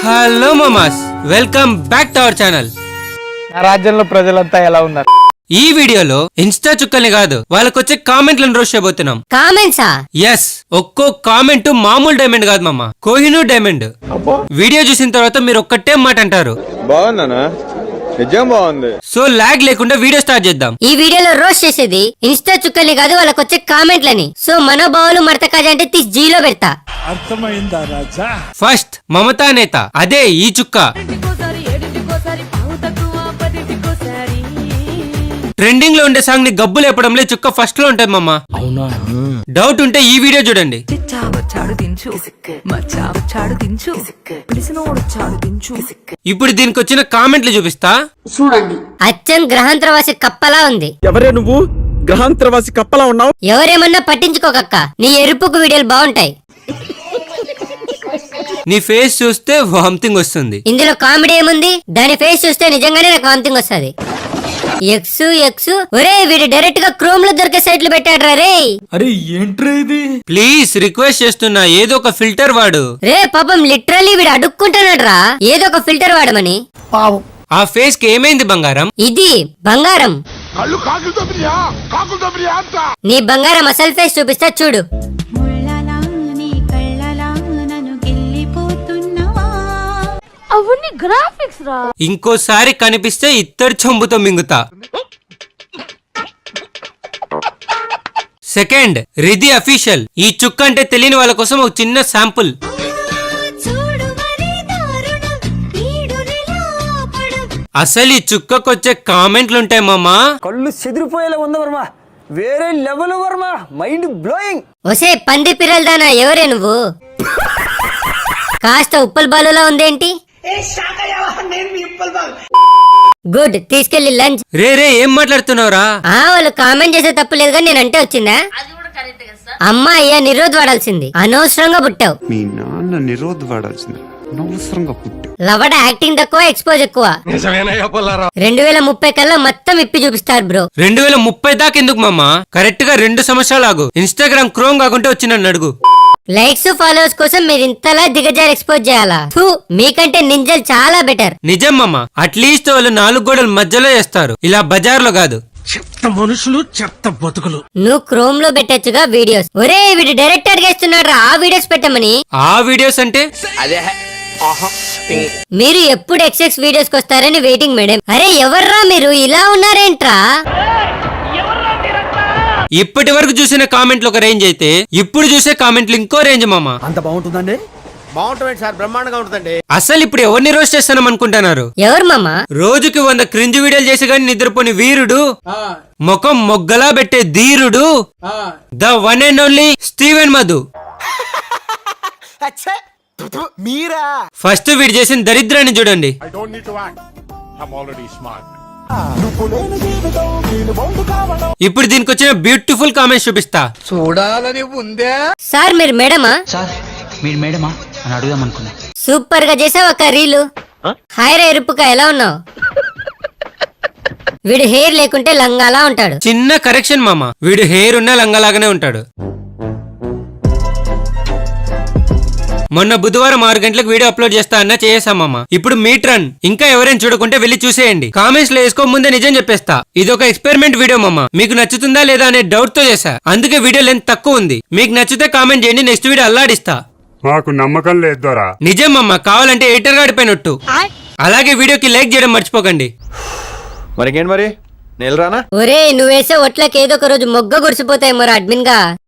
Hello మామాస్, welcome back to our channel. నా రాజ్యంలో ప్రజలంతా ఎలా ఉన్నారు? ఈ వీడియోలో ఇన్స్టా చుక్కల్ని కాదు, వాళ్ళకొచ్చే కామెంట్లను రోస్ట్ చేయబోతున్నాం. కామెంట్సా? ఎస్, ఒక్కో కామెంట్ మామూలు డైమండ్ కాదు మామ, కోహినూర్ డైమండ్. వీడియో చూసిన తర్వాత మీరు ఒక్కటే మాట అంటారు, బాగుందనా? నిజం బాగుంది. సో లాగ్ లేకుండా వీడియో స్టార్ట్ చేద్దాం. ఈ వీడియోలో రోస్ట్ చేసేది ఇన్స్టా చుక్కల్ని కాదు, వాళ్ళకొచ్చే కామెంట్లని. సో మనోభావాలు మడతకాజ అంటే తీసి జీలో పెడతా. అర్థమైందా రాజా? ఫస్ట్ మమతా నేత, అదే ఈ చుక్క. ట్రెండింగ్ లో ఉండే సాంగ్ ని గబ్బు లేపడంలో చుక్క ఫస్ట్ లో ఉంటది మామ. అవునా? డౌట్ ఉంటే ఈ వీడియో చూడండి. ఇప్పుడు దీనికి వచ్చిన కామెంట్లు చూపిస్తా చూడండి. అచ్చం గ్రహాంతరవాసి కప్పలా ఉంది. ఎవరే నువ్వు? గ్రహాంతరవాసి కప్పలా ఉన్నావు. ఎవరేమన్నా పట్టించుకోకక్క, నీ ఎరుపుకు వీడియోలు బాగుంటాయి. నీ ఫేస్ చూస్తే వామిటింగ్ వస్తుంది. ఇందులో కామెడీ ఏముంది? దాని ఫేస్ చూస్తే నిజంగానే నాకు వామిటింగ్ వస్తుంది. ఎక్స్ ఒరే, వీడు డైరెక్ట్ గా క్రోమ్ లో దొరికే సైట్లు పెట్టాడు రే. అరే ఏంట్రా ఇది? ప్లీజ్ రిక్వెస్ట్ చేస్తున్నా, ఏదో ఒక ఫిల్టర్ వాడు. రే పాపం, లిటరల్లీ వీడు అడుక్కుంటున్నాడు రా, ఏదో ఒక ఫిల్టర్ వాడమని. ఆ ఫేస్ కి ఏమైంది బంగారం? ఇది బంగారం. నీ బంగారం అసలు ఫేస్ చూపిస్తా చూడు. అవన్నీ గ్రాఫిక్స్ రా. ఇంకోసారి కనిపిస్తే ఇత్తడి చెంబుతో మింగుతా. Second, Ridhi official. ఈ చుక్క అంటే తెలియని వాళ్ళ కోసం ఒక చిన్న శాంపుల్. అసలు ఈ చుక్కకొచ్చే కామెంట్లుంటాయి మామా, కళ్ళు చెదిరిపోయేలా ఉంది వర్మ. వేరే లెవెల్ వర్మ, మైండ్ బ్లోయింగ్. ఒసే పంది పిరల్దానా, ఎవరే నువ్వు? కాస్త ఉప్పల్ బాలులా ఉందేంటి? గుడ్, తీసుకెళ్లి లంచ్. రే ఏం మాట్లాడుతున్నావురా? వాళ్ళు కామెంట్ చేసే తప్పు లేదు కానీ నేనంటే వచ్చిందా? అమ్మా అయ్యా నిరోధ్ వాడాల్సింది, అనవసరంగా పుట్టావు. మీ నాన్న నిరోధ్ వాడాల్సింది, అనవసరంగా పుట్టావు. లవడ యాక్టింగ్ తక్కువ, ఎక్స్పోజ్ ఎక్కువ. 2030 కల్లా మొత్తం ఇప్పి చూపిస్తారు బ్రో. 2030 దాకా ఎందుకు మామా? కరెక్ట్ గా 2 సంవత్సరాలు ఆగు. ఇన్స్టాగ్రామ్ క్రోమ్ కాకుంటే వచ్చి నన్ను అడుగు. లైక్స్ ఫాలోవర్స్ కోసం మీరు ఇంతలా దిగజారి ఎక్స్పోజ్ చేయాలా? మీకంటే నింజలు చాలా బెటర్. నిజం మామా, అట్లీస్ట్ వాళ్ళు 4 గోడల మధ్యలో చేస్తారు, ఇలా బజార్ లో కాదు. చెత్త మనుషులు, చెత్త బతుకులు. నువ్వు క్రోమ్ లో పెట్టచ్చుగా వీడియోస్. ఒరే వీడు డైరెక్టర్ గా ఇస్తున్నాడు రా, ఆ వీడియోస్ పెట్టమని. ఆ వీడియోస్ అంటే మీరు ఎప్పుడు XX వీడియోస్ కి వస్తారని వెయిటింగ్ మేడం. అరే ఎవర్రా మీరు, ఇలా ఉన్నారేంట్రా? ఇప్పటి వరకు చూసిన కామెంట్లు ఒక రేంజ్ అయితే ఇప్పుడు చూసే కామెంట్లు ఇంకో రేంజ్ మామా. అంత బాగుంటుందండి? బాగుంటుంది సార్, బ్రహ్మాండంగా ఉంటుందండి. అసలు ఇప్పుడు ఎవరిని రోస్ట్ చేస్తానం అనుకుంటున్నారు? ఎవరు మామా? రోజుకి 100 క్రింజ్ వీడియోలు చేసి గాని నిద్రపోని వీరుడు, ముఖం మొగ్గలా పెట్టే ధీరుడు, the one and only Steven Madhu. Meera? First వీడు చేసిన దరిద్రాన్ని చూడండి. ఇప్పుడు దీనికి వచ్చిన బ్యూటిఫుల్ కామెంట్స్ చూపిస్తా. చూడాలని ఉందే. సార్ మీరు మేడమా? సార్ మీరు మేడమా అని అడుగుదాం అనుకున్నా. సూపర్ గా చేసావు అక్క రీలు. హాయ్ రా ఎరుపుక, ఎలా ఉన్నావు? వీడు హెయిర్ లేకుంటే లంగాలా ఉంటాడు. చిన్న కరెక్షన్ మామ, వీడు హెయిర్ ఉన్న లంగలాగానే ఉంటాడు. మొన్న బుధవారం 6 గంటలకు వీడియో అప్లోడ్ చేస్తా అన్న, చేసామమ్మ. ఇప్పుడు మీ టర్న్. ఇంకా ఎవరైనా చూడకుంటే వెళ్ళి చూసేయండి. కామెంట్స్ లో వేసుకో ముందే నిజం చెప్పేస్తా. ఇది ఒక ఎక్స్పెరిమెంట్ వీడియో మమ్మ, మీకు నచ్చుతుందా లేదా అనే డౌట్ తో చేసా, అందుకే వీడియో లెంత్ తక్కువ ఉంది. మీకు నచ్చితే కామెంట్ చేయండి, నెక్స్ట్ వీడియో అల్లాడిస్తా. మాకు నమ్మకం లేదు. నిజం మమ్మ, కావాలంటే ఎడిటర్ గాడిపోయినట్టు. అలాగే వీడియోకి లైక్ చేయడం మర్చిపోకండి. మరికేంటి మరి, నేను రానా? ఒరే నువ్వేసే ఒట్లకి ఏదో ఒక రోజు మొగ్గ గురిసిపోతాయేమో అడ్మిన్ గా.